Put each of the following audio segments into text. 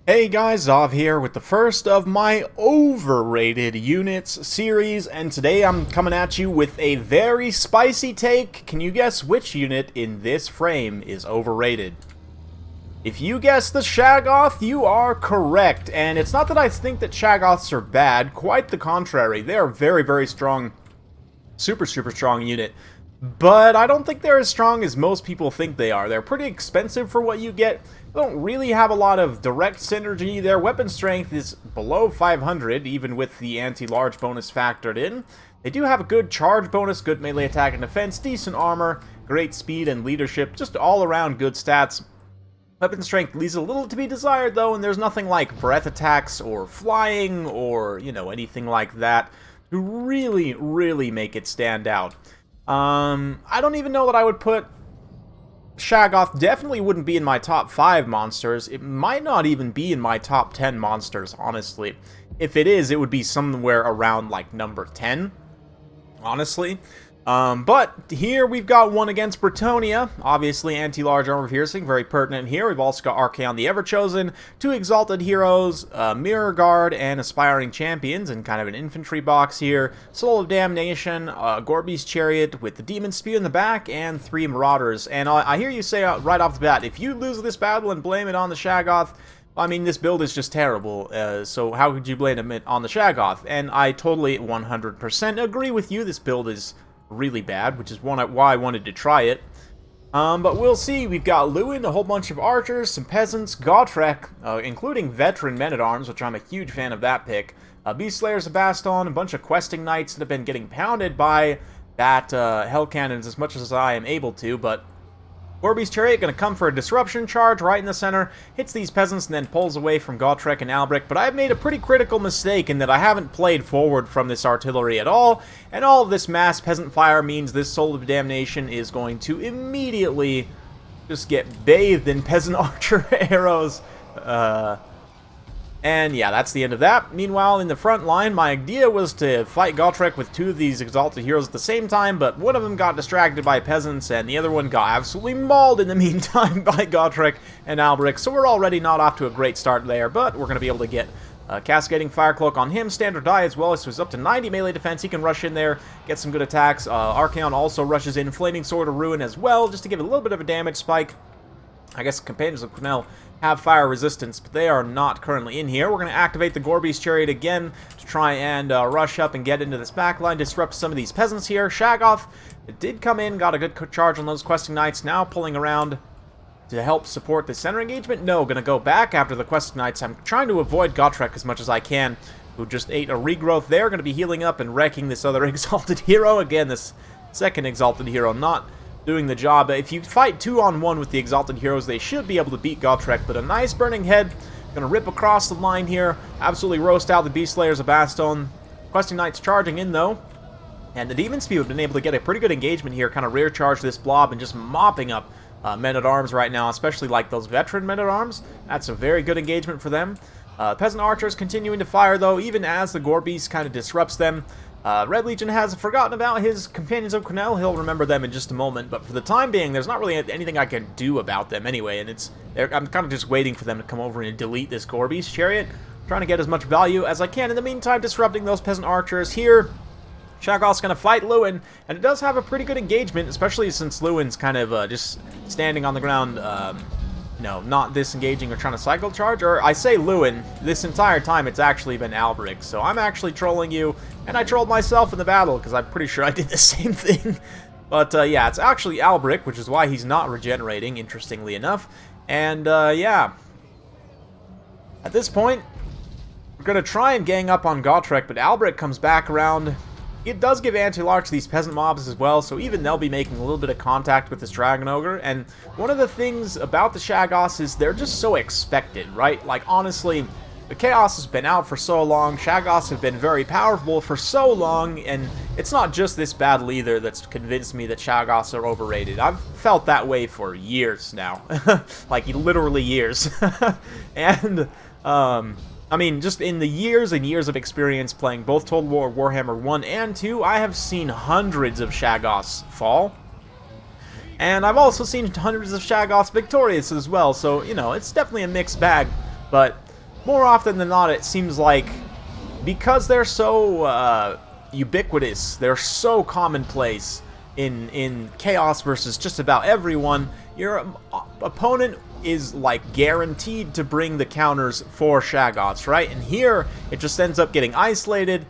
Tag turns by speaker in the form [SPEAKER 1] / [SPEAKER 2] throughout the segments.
[SPEAKER 1] Hey guys, Ov here with the first of my overrated units series, and today I'm coming at you with a very spicy take. Can you guess which unit in this frame is overrated? If you guess the Shaggoth, you are correct, and it's not that I think that Shaggoths are bad, quite the contrary. They are very, very strong, super strong unit. But I don't think they're as strong as most people think they are. They're pretty expensive for what you get. They don't really have a lot of direct synergy. Their weapon strength is below 500, even with the anti-large bonus factored in. They do have a good charge bonus, good melee attack and defense, decent armor, great speed and leadership, just all-around good stats. Weapon strength leaves a little to be desired, though, and there's nothing like breath attacks or flying or, anything like that to really make it stand out. I don't even know that I would put Shaggoth. Definitely wouldn't be in my top 5 monsters. It might not even be in my top 10 monsters, honestly. If it is, it would be somewhere around, like, number 10, honestly. But here we've got one against Bretonnia. Obviously, anti-large armor piercing, very pertinent here. We've also got Archaon the Ever-Chosen, 2 exalted heroes, Mirror Guard, and Aspiring Champions, and kind of an infantry box here. Soul of Damnation, Gorby's Chariot with the Demon Spear in the back, and 3 Marauders. And I hear you say right off the bat, if you lose this battle and blame it on the Shaggoth, I mean, this build is just terrible, so how could you blame it on the Shaggoth? And I totally 100% agree with you. This build is really bad, which is why I wanted to try it. But we'll see. We've got Lewin, a whole bunch of archers, some peasants, Gotrek, including veteran men-at-arms, which I'm a huge fan of that pick. Beast Slayers of Baston, a bunch of questing knights that have been getting pounded by that hell cannons as much as I am able to, but Gorby's Chariot going to come for a disruption charge right in the center, hits these peasants and then pulls away from Gotrek and Albric, but I've made a pretty critical mistake in that I haven't played forward from this artillery at all, and all of this mass peasant fire means this Soul of Damnation is going to immediately just get bathed in peasant archer arrows. And yeah, that's the end of that. Meanwhile, in the front line, my idea was to fight Gotrek with 2 of these exalted heroes at the same time, but one of them got distracted by peasants, and the other one got absolutely mauled in the meantime by Gotrek and Albric, so we're already not off to a great start there, but we're going to be able to get Cascading Fire Cloak on him, standard die as well, so he's up to 90 melee defense. He can rush in there, get some good attacks. Archaon also rushes in, Flaming Sword of Ruin as well, just to give it a little bit of a damage spike. I guess Companions of Cornell have fire resistance, but they are not currently in here. We're going to activate the Gorby's Chariot again to try and rush up and get into this backline, disrupt some of these peasants here. Shaggoth did come in, got a good charge on those questing knights, now pulling around to help support the center engagement. No, going to go back after the questing knights. I'm trying to avoid Gotrek as much as I can, who just ate a regrowth there. Going to be healing up and wrecking this other exalted hero. Again, this second exalted hero not doing the job. If you fight 2-on-1 with the exalted heroes, they should be able to beat Gotrek, but a nice burning head, gonna rip across the line here, absolutely roast out the Beast Slayers of Baston. Questing Knights charging in, though, and the Demon Spear have been able to get a pretty good engagement here, kind of rear charge this blob and just mopping up men-at-arms right now, especially like those veteran men-at-arms. That's a very good engagement for them. Peasant Archers continuing to fire, though, even as the Gorbeast kind of disrupts them. Red Legion has forgotten about his Companions of Cornell. He'll remember them in just a moment, but for the time being, there's not really anything I can do about them anyway, and I'm kind of just waiting for them to come over and delete this Gorby's Chariot, trying to get as much value as I can. In the meantime, disrupting those Peasant Archers here. Shaggoth's going to fight Lewin, and it does have a pretty good engagement, especially since Lewin's kind of just standing on the ground, not disengaging or trying to cycle charge. Or I say Lewin, this entire time it's actually been Albric, so I'm actually trolling you, and I trolled myself in the battle, because I'm pretty sure I did the same thing. But yeah, it's actually Albric, which is why he's not regenerating, interestingly enough. And yeah, at this point, we're going to try and gang up on Gotrek, but Albric comes back around. It does give anti-large to these peasant mobs as well, so even they'll be making a little bit of contact with this Dragon Ogre. And one of the things about the Shaggoths is they're just so expected, right? Like, honestly, the Chaos has been out for so long, Shaggoths have been very powerful for so long, and it's not just this battle either that's convinced me that Shaggoths are overrated. I've felt that way for years now. Like, literally years. And, I mean, just in the years and years of experience playing both Total War Warhammer 1 and 2, I have seen hundreds of Shaggoths fall. And I've also seen hundreds of Shaggoths victorious as well, so, it's definitely a mixed bag. But more often than not, it seems like because they're so ubiquitous, they're so commonplace in Chaos versus just about everyone, your opponent is like guaranteed to bring the counters for Shaggoths, right? And here, it just ends up getting isolated.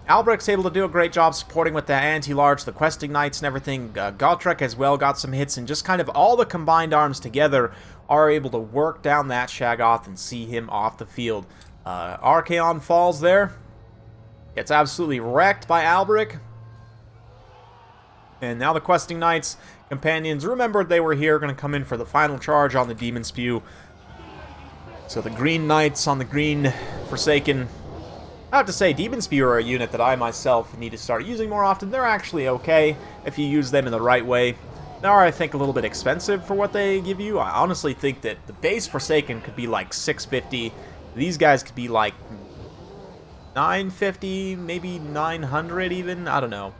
[SPEAKER 1] Albrecht's able to do a great job supporting with the anti-large, the questing knights and everything. Gotrek as well got some hits, and just kind of all the combined arms together are able to work down that Shaggoth and see him off the field. Archaon falls there. Gets absolutely wrecked by Albrecht. And now the questing knights, companions, remembered they were here, going to come in for the final charge on the Demon Spew. So the green knights on the green Forsaken. I have to say, Demon Spew are a unit that I myself need to start using more often. They're actually okay if you use them in the right way. They are, I think, a little bit expensive for what they give you. I honestly think that the base Forsaken could be like $650. These guys could be like $950, maybe $900 even. I don't know.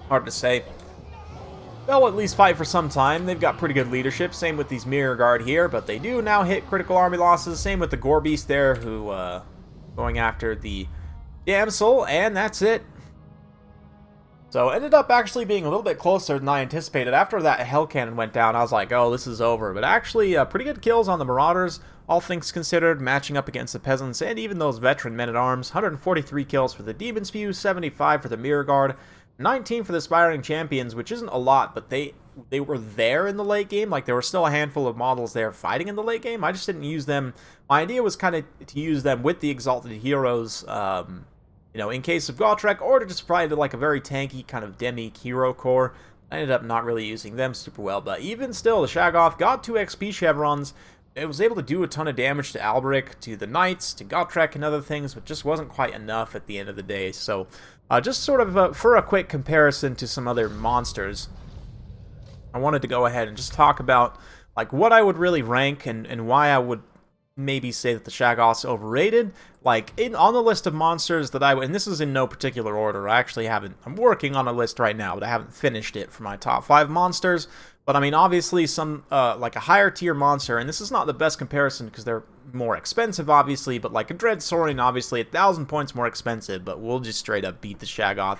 [SPEAKER 1] Hard to say. They'll at least fight for some time. They've got pretty good leadership. Same with these Mirror Guard here, but they do now hit critical army losses. Same with the Gore Beast there, who going after the Damsel, and that's it. So ended up actually being a little bit closer than I anticipated. After that Hell Cannon went down, I was like, oh, this is over. But actually, pretty good kills on the Marauders, all things considered, matching up against the Peasants and even those veteran men-at-arms. 143 kills for the Demon Spew, 75 for the Mirror Guard, 19 for the Aspiring Champions, which isn't a lot, but they were there in the late game. Like, there were still a handful of models there fighting in the late game. I just didn't use them. My idea was kind of to use them with the Exalted Heroes, you know, in case of Gotrek, or to just provide like a very tanky kind of demi hero core. I ended up not really using them super well, but even still, the Shaggoth got 2 XP chevrons. It was able to do a ton of damage to Albrecht, to the Knights, to Gotrek and other things, but just wasn't quite enough at the end of the day. So, just sort of for a quick comparison to some other monsters, I wanted to go ahead and just talk about like what I would really rank and why I would maybe say that the Shaggoth's overrated. Like, on the list of monsters that and this is in no particular order, I actually haven't, I'm working on a list right now, but I haven't finished it for my top 5 monsters. But I mean, obviously some, like a higher tier monster, and this is not the best comparison because they're more expensive, obviously, but like a Dread Saurian, obviously 1,000 points more expensive, but we'll just straight up beat the Shaggoth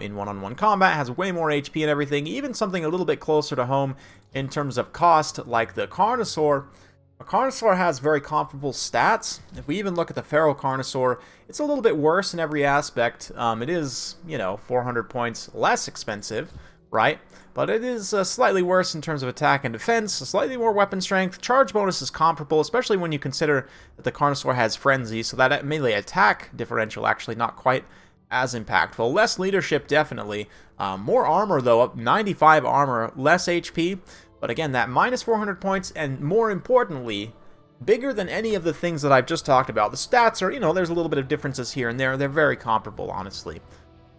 [SPEAKER 1] in one-on-one combat, has way more HP and everything. Even something a little bit closer to home in terms of cost, like the Carnosaur. A Carnosaur has very comparable stats. If we even look at the Feral Carnosaur, it's a little bit worse in every aspect. It is, you know, 400 points less expensive, right? But it is slightly worse in terms of attack and defense, slightly more weapon strength. Charge bonus is comparable, especially when you consider that the Carnosaur has Frenzy, so that melee attack differential actually not quite as impactful. Less leadership, definitely. More armor, though, up 95 armor, less HP. But again, that minus 400 points, and more importantly, bigger than any of the things that I've just talked about. The stats are, you know, there's a little bit of differences here and there. They're very comparable, honestly.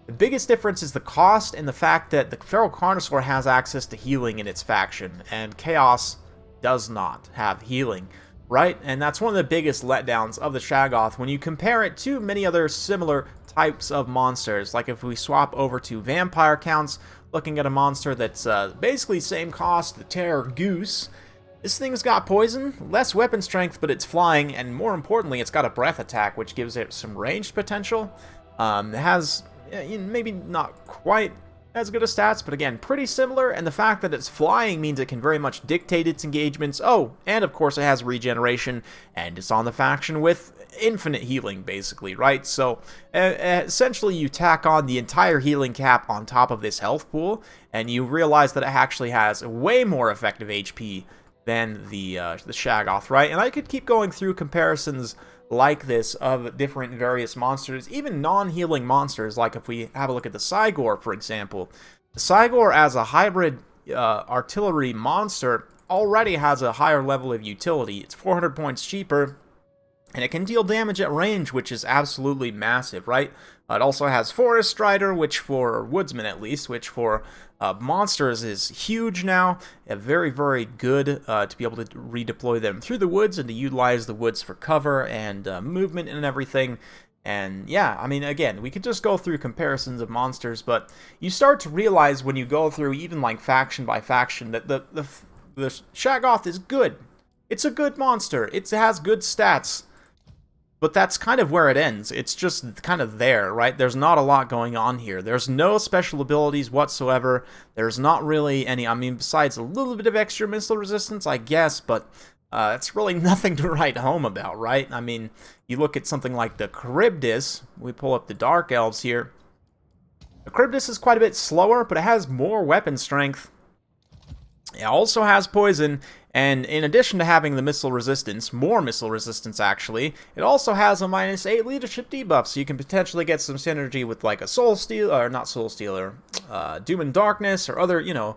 [SPEAKER 1] The biggest difference is the cost and the fact that the Feral Carnosaur has access to healing in its faction, and Chaos does not have healing, right? And that's one of the biggest letdowns of the Shaggoth when you compare it to many other similar types of monsters. Like if we swap over to Vampire counts, looking at a monster that's basically same cost, the Terror Goose. This thing's got poison, less weapon strength, but it's flying, and more importantly, it's got a breath attack, which gives it some ranged potential. It has maybe not quite as good a stats, but again, pretty similar, and the fact that it's flying means it can very much dictate its engagements. Oh, and of course it has regeneration, and it's on the faction with infinite healing, basically, right? So, essentially you tack on the entire healing cap on top of this health pool, and you realize that it actually has way more effective HP than the Shaggoth, right? And I could keep going through comparisons like this of different various monsters, even non-healing monsters, like if we have a look at the Cygor, for example. The Cygor, as a hybrid artillery monster, already has a higher level of utility. It's 400 points cheaper, and it can deal damage at range, which is absolutely massive, right? It also has Forest Strider, which for Woodsmen at least, which for monsters is huge now. Very, very good to be able to redeploy them through the woods and to utilize the woods for cover and movement and everything. And yeah, I mean, again, we could just go through comparisons of monsters, but you start to realize when you go through even like faction by faction that the Shaggoth is good. It's a good monster. It has good stats. But that's kind of where it ends. It's just kind of there, right? There's not a lot going on here. There's no special abilities whatsoever. There's not really any, I mean, besides a little bit of extra missile resistance, I guess, but it's really nothing to write home about, right? I mean, you look at something like the Charybdis. We pull up the Dark Elves here. The Charybdis is quite a bit slower, but it has more weapon strength. It also has poison, and in addition to having the missile resistance, more missile resistance actually, it also has a -8 leadership debuff, so you can potentially get some synergy with like a Soul Steal, or not Soul Stealer, Doom and Darkness, or other, you know,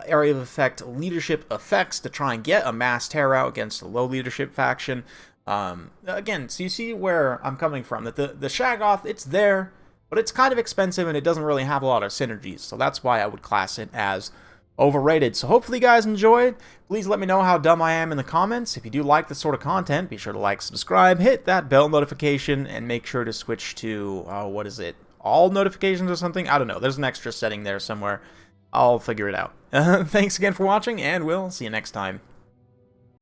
[SPEAKER 1] area of effect leadership effects to try and get a mass tear out against a low leadership faction. Again, so you see where I'm coming from, that the Shaggoth, it's there, but it's kind of expensive and it doesn't really have a lot of synergies, so that's why I would class it as overrated. So hopefully you guys enjoyed. Please let me know how dumb I am in the comments. If you do like this sort of content, be sure to like, subscribe, hit that bell notification, and make sure to switch to, what is it, all notifications or something? I don't know. There's an extra setting there somewhere. I'll figure it out. Thanks again for watching, and we'll see you next time.